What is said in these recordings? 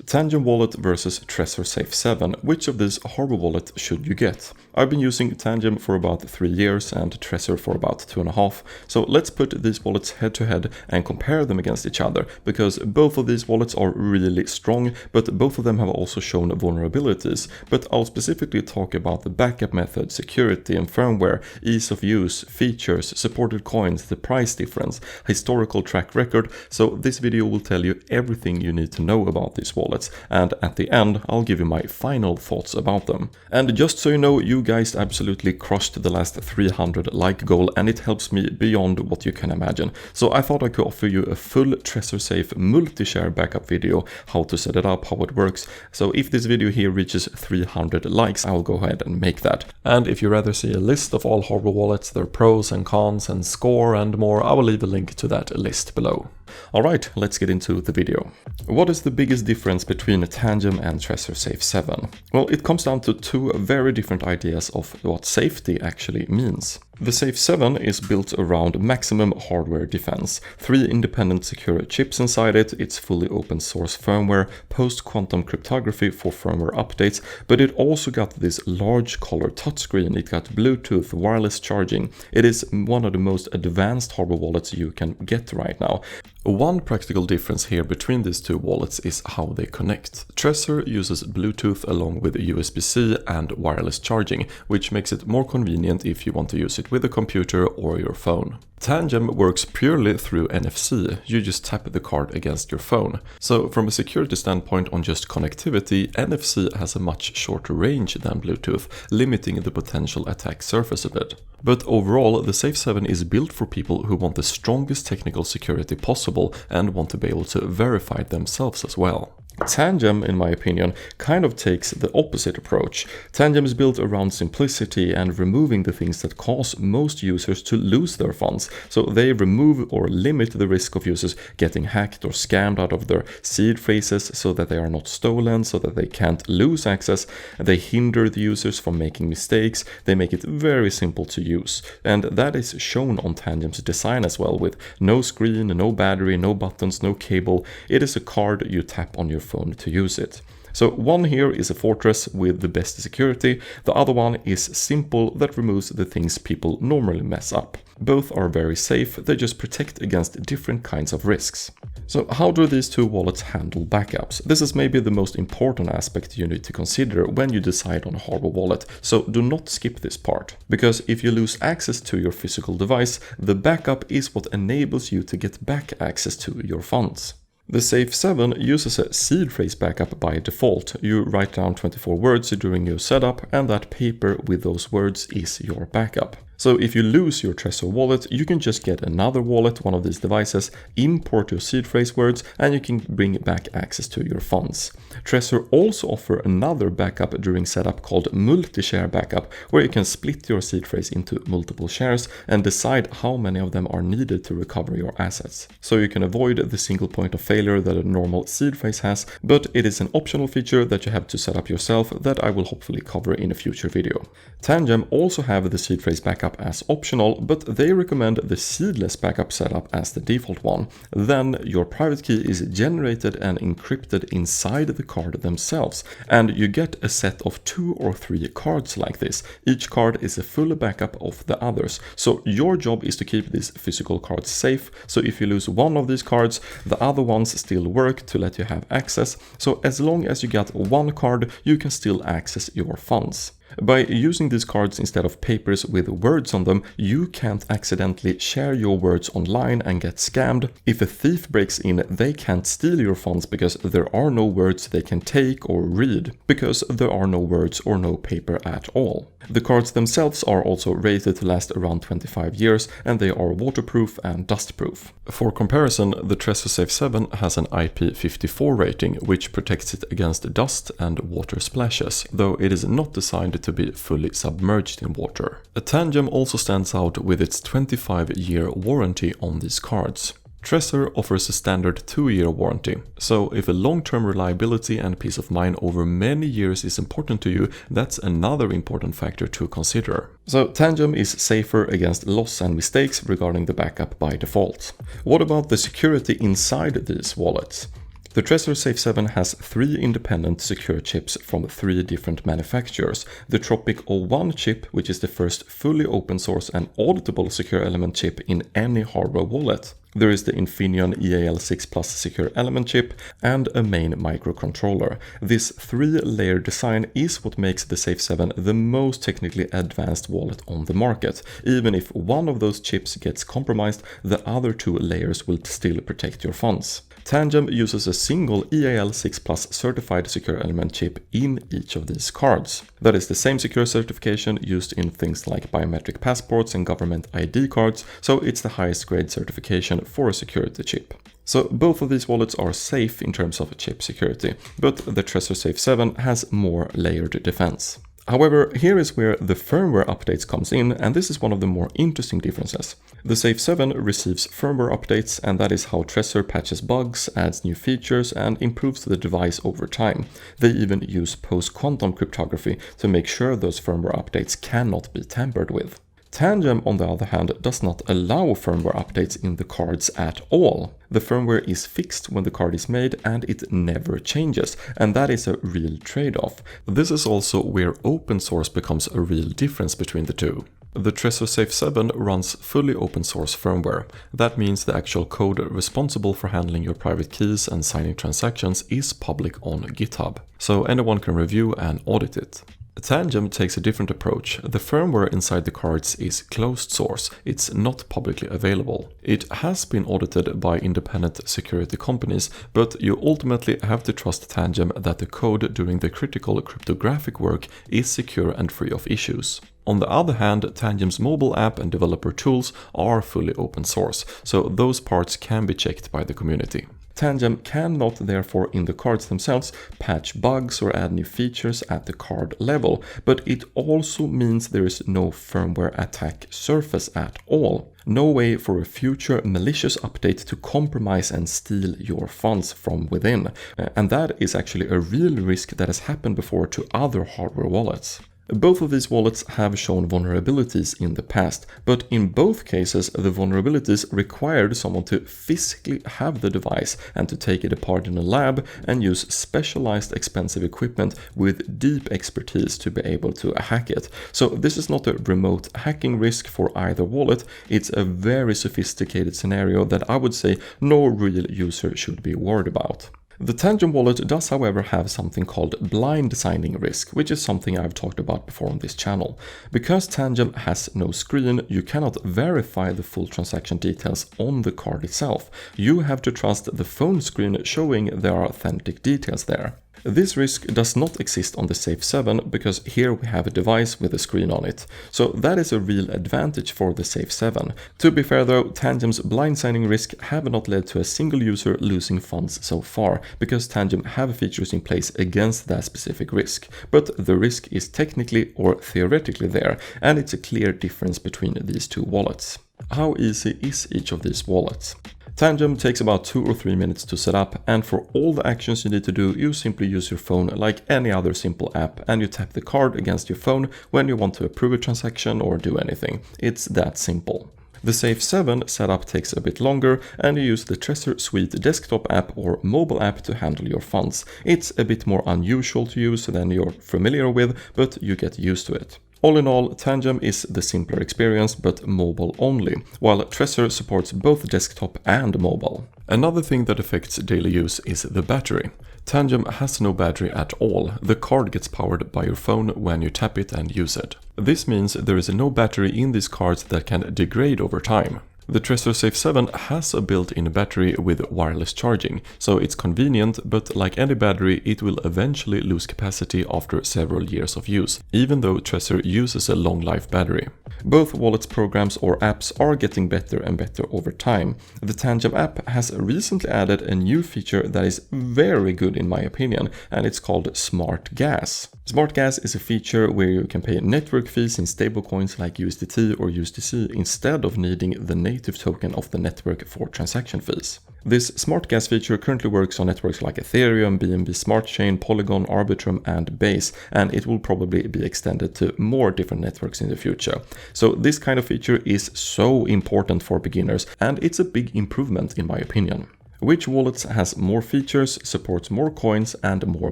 Tangem wallet versus Trezor Safe 7. Which of these hardware wallets should you get? I've been using Tangem for about 3 years and Trezor for about 2.5, so let's put these wallets head to head and compare them against each other, because both of these wallets are really strong, but both of them have also shown vulnerabilities. But I'll specifically talk about the backup method, security and firmware, ease of use, features, supported coins, the price difference, historical track record, so this video will tell you everything you need to know about these wallets, and at the end I'll give you my final thoughts about them. And just so you know, you guys absolutely crushed the last 300 like goal, and it helps me beyond what you can imagine. So I thought I could offer you a full Trezor Safe multi-share backup video, how to set it up, how it works. So if this video here reaches 300 likes, I'll go ahead and make that. And if you rather see a list of all hardware wallets, their pros and cons and score and more, I will leave a link to that list below. Alright, let's get into the video. What is the biggest difference between Tangem and Trezor Safe 7? Well, it comes down to two very different ideas of what safety actually means. The Safe 7 is built around maximum hardware defense, 3 independent secure chips inside it, it's fully open source firmware, post-quantum cryptography for firmware updates, but it also got this large color touchscreen, it got Bluetooth, wireless charging. It is one of the most advanced hardware wallets you can get right now. One practical difference here between these two wallets is how they connect. Trezor uses Bluetooth along with USB-C and wireless charging, which makes it more convenient if you want to use it with a computer or your phone. Tangem works purely through NFC, you just tap the card against your phone. So from a security standpoint on just connectivity, NFC has a much shorter range than Bluetooth, limiting the potential attack surface a bit. But overall, the Safe 7 is built for people who want the strongest technical security possible and want to be able to verify it themselves as well. Tangem, in my opinion, kind of takes the opposite approach. Tangem is built around simplicity and removing the things that cause most users to lose their funds. So they remove or limit the risk of users getting hacked or scammed out of their seed phrases so that they are not stolen, so that they can't lose access. They hinder the users from making mistakes. They make it very simple to use. And that is shown on Tangem's design as well, with no screen, no battery, no buttons, no cable. It is a card you tap on your phone to use it. So one here is a fortress with the best security, the other one is simple that removes the things people normally mess up. Both are very safe, they just protect against different kinds of risks. So how do these two wallets handle backups? This is maybe the most important aspect you need to consider when you decide on a hardware wallet, so do not skip this part. Because if you lose access to your physical device, the backup is what enables you to get back access to your funds. The Safe 7 uses a seed phrase backup by default. You write down 24 words during your setup, and that paper with those words is your backup. So if you lose your Trezor wallet, you can just get another wallet, one of these devices, import your seed phrase words, and you can bring back access to your funds. Trezor also offer another backup during setup called multi-share backup, where you can split your seed phrase into multiple shares and decide how many of them are needed to recover your assets. So you can avoid the single point of failure that a normal seed phrase has, but it is an optional feature that you have to set up yourself that I will hopefully cover in a future video. Tangem also have the seed phrase backup as optional, but they recommend the Seedless backup setup as the default one. Then your private key is generated and encrypted inside the card themselves, and you get a set of 2 or 3 cards like this. Each card is a full backup of the others, so your job is to keep these physical cards safe. So if you lose one of these cards, the other ones still work to let you have access, so as long as you got one card, you can still access your funds. By using these cards instead of papers with words on them, you can't accidentally share your words online and get scammed. If a thief breaks in, they can't steal your funds because there are no words they can take or read, because there are no words or no paper at all. The cards themselves are also rated to last around 25 years, and they are waterproof and dustproof. For comparison, the Trezor Safe 7 has an IP54 rating, which protects it against dust and water splashes, though it is not designed to be fully submerged in water. Tangem also stands out with its 25-year warranty on these cards. Trezor offers a standard 2-year warranty, so if a long-term reliability and peace of mind over many years is important to you, that's another important factor to consider. So Tangem is safer against loss and mistakes regarding the backup by default. What about the security inside these wallets? The Trezor Safe 7 has 3 independent secure chips from 3 different manufacturers. The Tropic 01 chip, which is the first fully open source and auditable secure element chip in any hardware wallet. There is the Infineon EAL6 Plus secure element chip and a main microcontroller. This 3-layer design is what makes the Safe 7 the most technically advanced wallet on the market. Even if one of those chips gets compromised, the other 2 layers will still protect your funds. Tangem uses a single EAL6 Plus certified secure element chip in each of these cards. That is the same secure certification used in things like biometric passports and government ID cards, so it's the highest grade certification for a security chip. So both of these wallets are safe in terms of chip security, but the Trezor Safe 7 has more layered defense. However, here is where the firmware updates comes in, and this is one of the more interesting differences. The Safe 7 receives firmware updates, and that is how Trezor patches bugs, adds new features, and improves the device over time. They even use post-quantum cryptography to make sure those firmware updates cannot be tampered with. Tangem, on the other hand, does not allow firmware updates in the cards at all. The firmware is fixed when the card is made and it never changes, and that is a real trade-off. This is also where open source becomes a real difference between the two. The Trezor Safe 7 runs fully open source firmware. That means the actual code responsible for handling your private keys and signing transactions is public on GitHub, so anyone can review and audit it. Tangem takes a different approach. The firmware inside the cards is closed source, it's not publicly available. It has been audited by independent security companies, but you ultimately have to trust Tangem that the code doing the critical cryptographic work is secure and free of issues. On the other hand, Tangem's mobile app and developer tools are fully open source, so those parts can be checked by the community. Tangem cannot therefore in the cards themselves patch bugs or add new features at the card level, but it also means there is no firmware attack surface at all. No way for a future malicious update to compromise and steal your funds from within. And that is actually a real risk that has happened before to other hardware wallets. Both of these wallets have shown vulnerabilities in the past, but in both cases the vulnerabilities required someone to physically have the device and to take it apart in a lab and use specialized expensive equipment with deep expertise to be able to hack it. So this is not a remote hacking risk for either wallet, it's a very sophisticated scenario that I would say no real user should be worried about. The Tangem wallet does however have something called blind signing risk, which is something I've talked about before on this channel. Because Tangem has no screen, you cannot verify the full transaction details on the card itself. You have to trust the phone screen showing there are authentic details there. This risk does not exist on the Safe 7 because here we have a device with a screen on it. So that is a real advantage for the Safe 7. To be fair though, Tangem's blind signing risk have not led to a single user losing funds so far, because Tangem have features in place against that specific risk. But the risk is technically or theoretically there, and it's a clear difference between these two wallets. How easy is each of these wallets? Tangem takes about 2 or 3 minutes to set up, and for all the actions you need to do, you simply use your phone like any other simple app, and you tap the card against your phone when you want to approve a transaction or do anything. It's that simple. The Safe 7 setup takes a bit longer, and you use the Trezor Suite desktop app or mobile app to handle your funds. It's a bit more unusual to use than you're familiar with, but you get used to it. All in all, Tangem is the simpler experience, but mobile only, while Trezor supports both desktop and mobile. Another thing that affects daily use is the battery. Tangem has no battery at all. The card gets powered by your phone when you tap it and use it. This means there is no battery in these cards that can degrade over time. The Trezor Safe 7 has a built-in battery with wireless charging, so it's convenient, but like any battery, it will eventually lose capacity after several years of use, even though Trezor uses a long-life battery. Both wallets programs or apps are getting better and better over time. The Tangem app has recently added a new feature that is very good in my opinion, and it's called Smart Gas. Smart Gas is a feature where you can pay network fees in stablecoins like USDT or USDC instead of needing the native token of the network for transaction fees. This Smart Gas feature currently works on networks like Ethereum, BNB Smart Chain, Polygon, Arbitrum, and Base, and it will probably be extended to more different networks in the future. So this kind of feature is so important for beginners, and it's a big improvement in my opinion. Which wallet has more features, supports more coins and more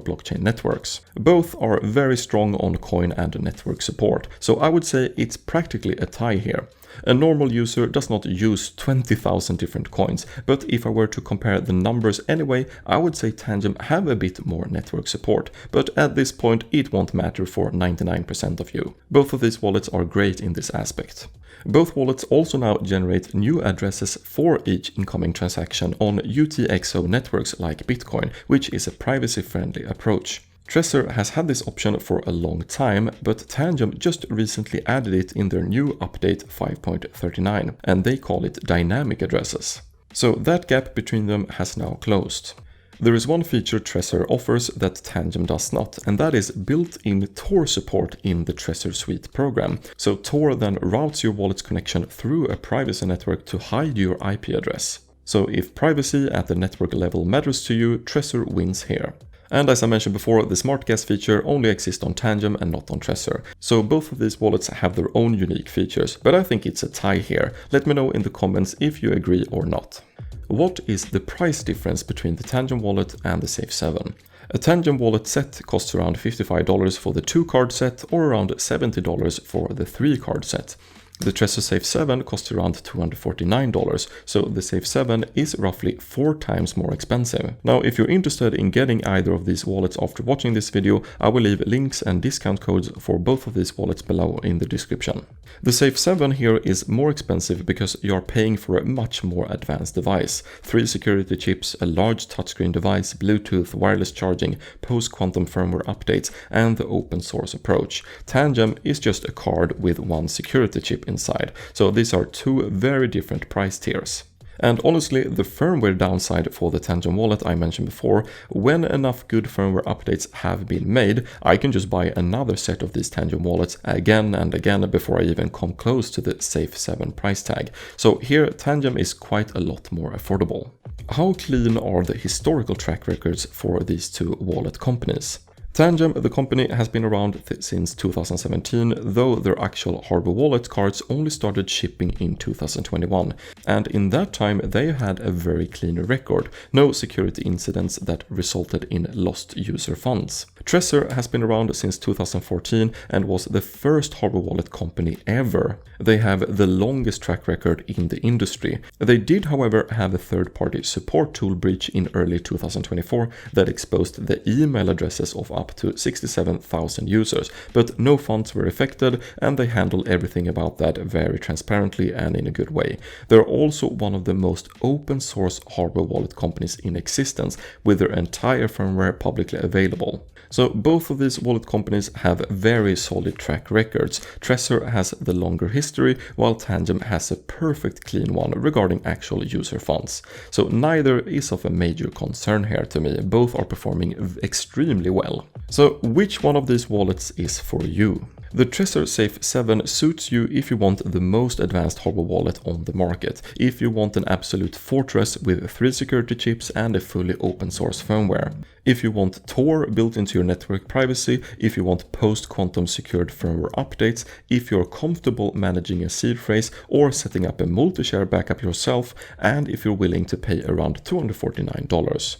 blockchain networks? Both are very strong on coin and network support, so I would say it's practically a tie here. A normal user does not use 20,000 different coins, but if I were to compare the numbers anyway, I would say Tangem have a bit more network support, but at this point it won't matter for 99% of you. Both of these wallets are great in this aspect. Both wallets also now generate new addresses for each incoming transaction on UTXO networks like Bitcoin, which is a privacy-friendly approach. Trezor has had this option for a long time, but Tangem just recently added it in their new update 5.39, and they call it dynamic addresses. So that gap between them has now closed. There is one feature Trezor offers that Tangem does not, and that is built-in Tor support in the Trezor Suite program. So Tor then routes your wallet's connection through a privacy network to hide your IP address. So if privacy at the network level matters to you, Trezor wins here. And as I mentioned before, the smart guess feature only exists on Tangem and not on Trezor. So both of these wallets have their own unique features, but I think it's a tie here. Let me know in the comments if you agree or not. What is the price difference between the Tangem wallet and the Safe 7? A Tangem wallet set costs around $55 for the 2-card set or around $70 for the 3-card set. The Trezor Safe 7 costs around $249, so the Safe 7 is roughly 4 times more expensive. Now, if you're interested in getting either of these wallets after watching this video, I will leave links and discount codes for both of these wallets below in the description. The Safe 7 here is more expensive because you're paying for a much more advanced device. 3 security chips, a large touchscreen device, Bluetooth, wireless charging, post-quantum firmware updates, and the open source approach. Tangem is just a card with 1 security chip inside, so these are 2 very different price tiers. And honestly, the firmware downside for the Tangem wallet I mentioned before, when enough good firmware updates have been made, I can just buy another set of these Tangem wallets again and again before I even come close to the Safe 7 price tag. So here Tangem is quite a lot more affordable. How clean are the historical track records for these 2 wallet companies? Tangem, the company, has been around since 2017, though their actual hardware wallet cards only started shipping in 2021. And in that time they had a very clean record, no security incidents that resulted in lost user funds. Trezor has been around since 2014 and was the first hardware wallet company ever. They have the longest track record in the industry. They did, however, have a third-party support tool breach in early 2024 that exposed the email addresses of up to 67,000 users, but no funds were affected and they handle everything about that very transparently and in a good way. They're also one of the most open source hardware wallet companies in existence, with their entire firmware publicly available. So both of these wallet companies have very solid track records. Trezor has the longer history, while Tangem has a perfect clean one regarding actual user funds. So neither is of a major concern here to me, both are performing extremely well. So which one of these wallets is for you? The Trezor Safe 7 suits you if you want the most advanced hardware wallet on the market, if you want an absolute fortress with 3 security chips and a fully open source firmware, if you want Tor built into your network privacy, if you want post-quantum secured firmware updates, if you're comfortable managing a seed phrase or setting up a multi-share backup yourself, and if you're willing to pay around $249.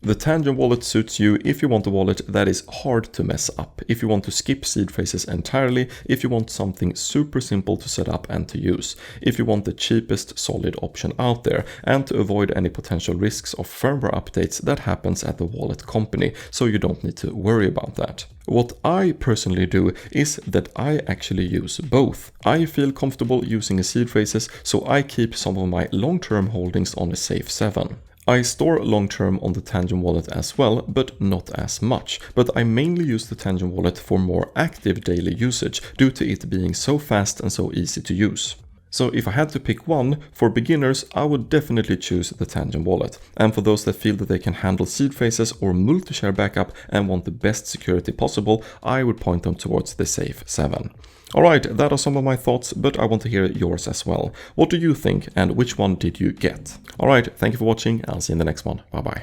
The Tangem wallet suits you if you want a wallet that is hard to mess up, if you want to skip seed phrases entirely, if you want something super simple to set up and to use, if you want the cheapest solid option out there, and to avoid any potential risks of firmware updates that happens at the wallet company, so you don't need to worry about that. What I personally do is that I actually use both. I feel comfortable using a seed phrases, so I keep some of my long-term holdings on a Safe 7. I store long-term on the Tangem wallet as well, but not as much. But I mainly use the Tangem wallet for more active daily usage due to it being so fast and so easy to use. So if I had to pick one, for beginners I would definitely choose the Tangem wallet. And for those that feel that they can handle seed phrases or multi-share backup and want the best security possible, I would point them towards the Safe 7. Alright, that are some of my thoughts, but I want to hear yours as well. What do you think and which one did you get? Alright, thank you for watching, I'll see you in the next one. Bye bye.